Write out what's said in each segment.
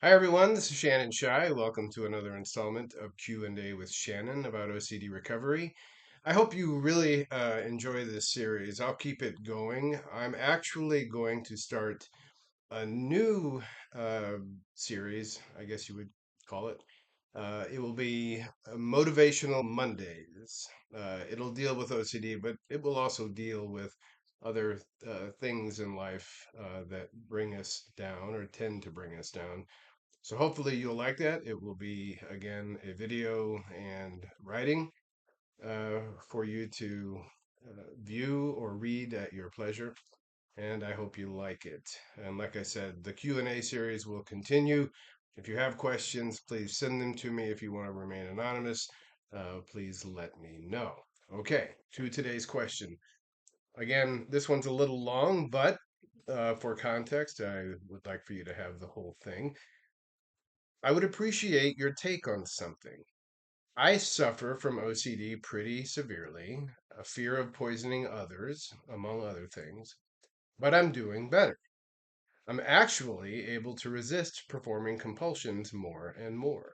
Hi everyone, this is Shannon Shy. Welcome to another installment of Q&A with Shannon about OCD recovery. I hope you really enjoy this series. I'll keep it going. I'm actually going to start a new uh, series, I guess you would call it. It will be Motivational Mondays. It'll deal with OCD, but it will also deal with other things in life that bring us down or tend to bring us down. So hopefully you'll like that. It will be, again, a video and writing for you to view or read at your pleasure. And I hope you like it. And like I said, the Q&A series will continue. If you have questions, please send them to me. If you want to remain anonymous, please let me know. Okay, to today's question. Again, this one's a little long, but for context, I would like for you to have the whole thing. I would appreciate your take on something. I suffer from OCD pretty severely, a fear of poisoning others, among other things, but I'm doing better. I'm actually able to resist performing compulsions more and more.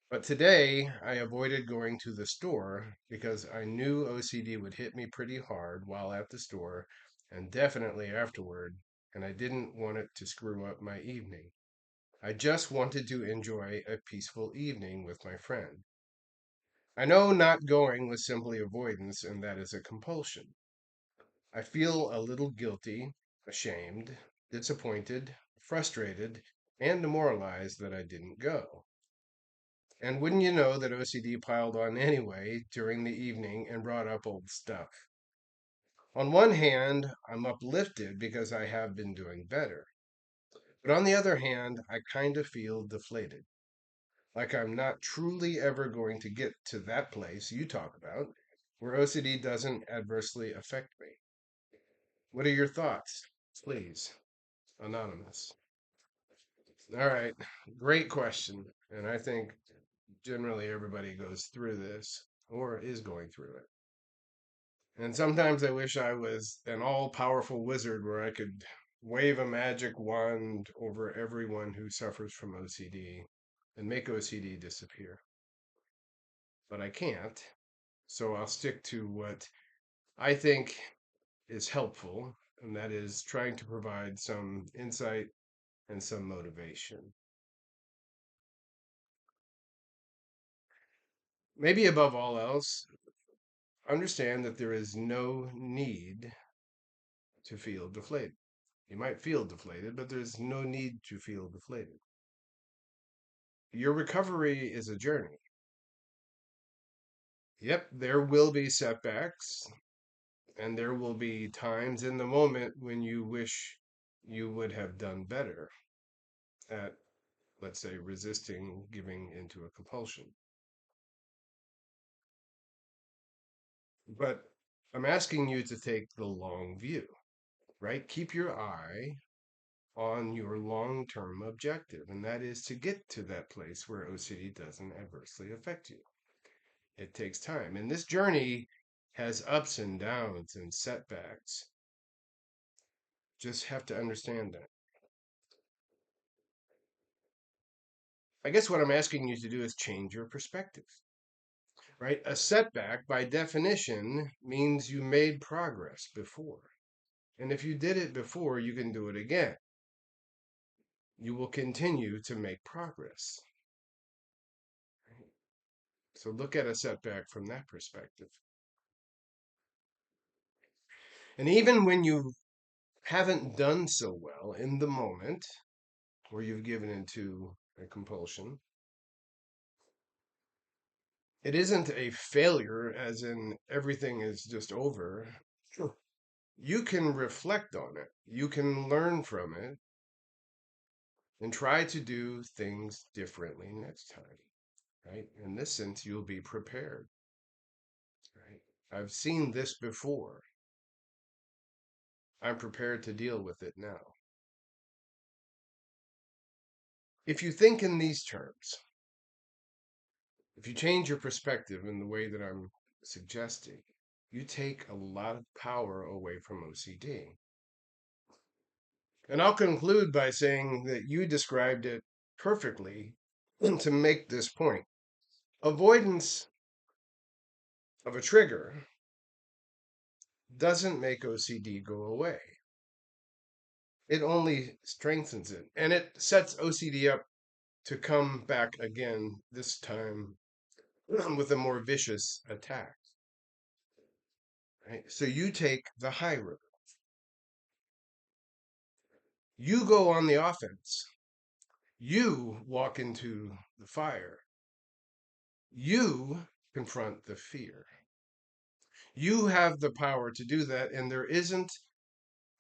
But today, I avoided going to the store because I knew OCD would hit me pretty hard while at the store and definitely afterward, and I didn't want it to screw up my evening. I just wanted to enjoy a peaceful evening with my friend. I know not going was simply avoidance, and that is a compulsion. I feel a little guilty, ashamed, disappointed, frustrated, and demoralized that I didn't go. And wouldn't you know that OCD piled on anyway during the evening and brought up old stuff? On one hand, I'm uplifted because I have been doing better. But on the other hand, I kind of feel deflated. Like I'm not truly ever going to get to that place you talk about where OCD doesn't adversely affect me. What are your thoughts? Please, anonymous. All right, great question. And I think generally everybody goes through this or is going through it. And sometimes I wish I was an all powerful wizard where I could wave a magic wand over everyone who suffers from OCD and make OCD disappear. But I can't. So I'll stick to what I think is helpful, and that is trying to provide some insight and some motivation. Maybe above all else, understand that there is no need to feel deflated. You might feel deflated, but there's no need to feel deflated. Your recovery is a journey. Yep, there will be setbacks, and there will be times in the moment when you wish you would have done better at, let's say, resisting giving into a compulsion. But I'm asking you to take the long view, right? Keep your eye on your long term objective, and that is to get to that place where OCD doesn't adversely affect you. It takes time. And this journey has ups and downs and setbacks. Just have to understand that. I guess what I'm asking you to do is change your perspective, right? A setback, by definition, means you made progress before. And if you did it before, you can do it again. You will continue to make progress. So look at a setback from that perspective. And even when you haven't done so well in the moment, or you've given into a compulsion, it isn't a failure, as in everything is just over. Sure. You can reflect on it, you can learn from it, and try to do things differently next time, right? In this sense, you'll be prepared, right? I've seen this before. I'm prepared to deal with it now. If you think in these terms, if you change your perspective in the way that I'm suggesting, you take a lot of power away from OCD. And I'll conclude by saying that you described it perfectly to make this point. Avoidance of a trigger doesn't make OCD go away. It only strengthens it, and it sets OCD up to come back again, this time with a more vicious attack. Right? So you take the high road. You go on the offense. You walk into the fire. You confront the fear. You have the power to do that, and there isn't,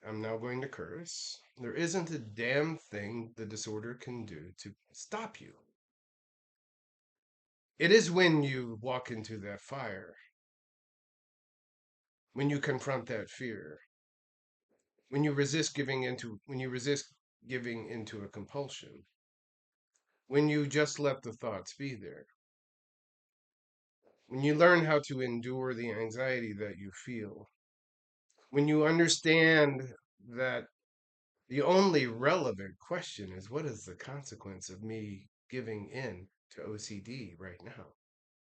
I'm now going to curse, there isn't a damn thing the disorder can do to stop you. It is when you walk into that fire, when you confront that fear, when you resist giving into a compulsion, when you just let the thoughts be there, when you learn how to endure the anxiety that you feel, when you understand that the only relevant question is, what is the consequence of me giving in to OCD right now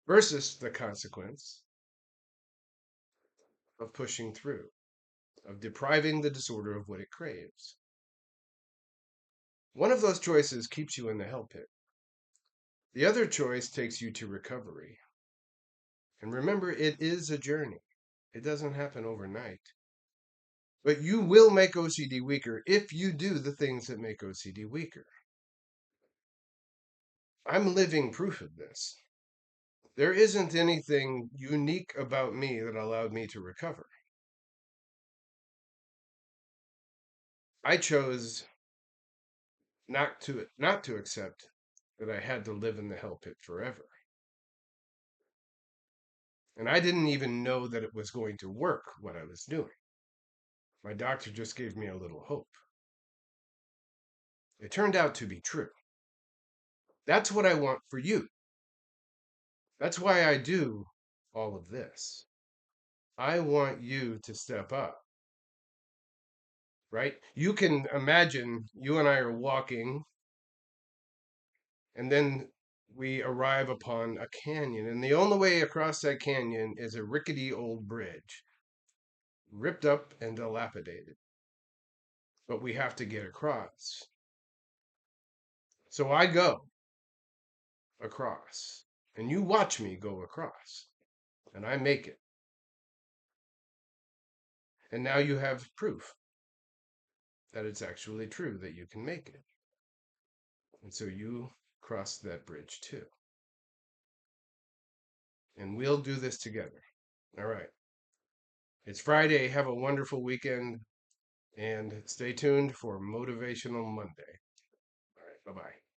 versus the consequence of pushing through, of depriving the disorder of what it craves. One of those choices keeps you in the hell pit. The other choice takes you to recovery. And remember, it is a journey. It doesn't happen overnight. But you will make OCD weaker if you do the things that make OCD weaker. I'm living proof of this. There isn't anything unique about me that allowed me to recover. I chose not to accept that I had to live in the hell pit forever. And I didn't even know that it was going to work what I was doing. My doctor just gave me a little hope. It turned out to be true. That's what I want for you. That's why I do all of this. I want you to step up, right? You can imagine you and I are walking, and then we arrive upon a canyon, and the only way across that canyon is a rickety old bridge, ripped up and dilapidated. But we have to get across. So I go across, and you watch me go across, and I make it. And now you have proof that it's actually true that you can make it. And so you cross that bridge too. And we'll do this together. All right. It's Friday. Have a wonderful weekend and stay tuned for Motivational Monday. All right. Bye bye.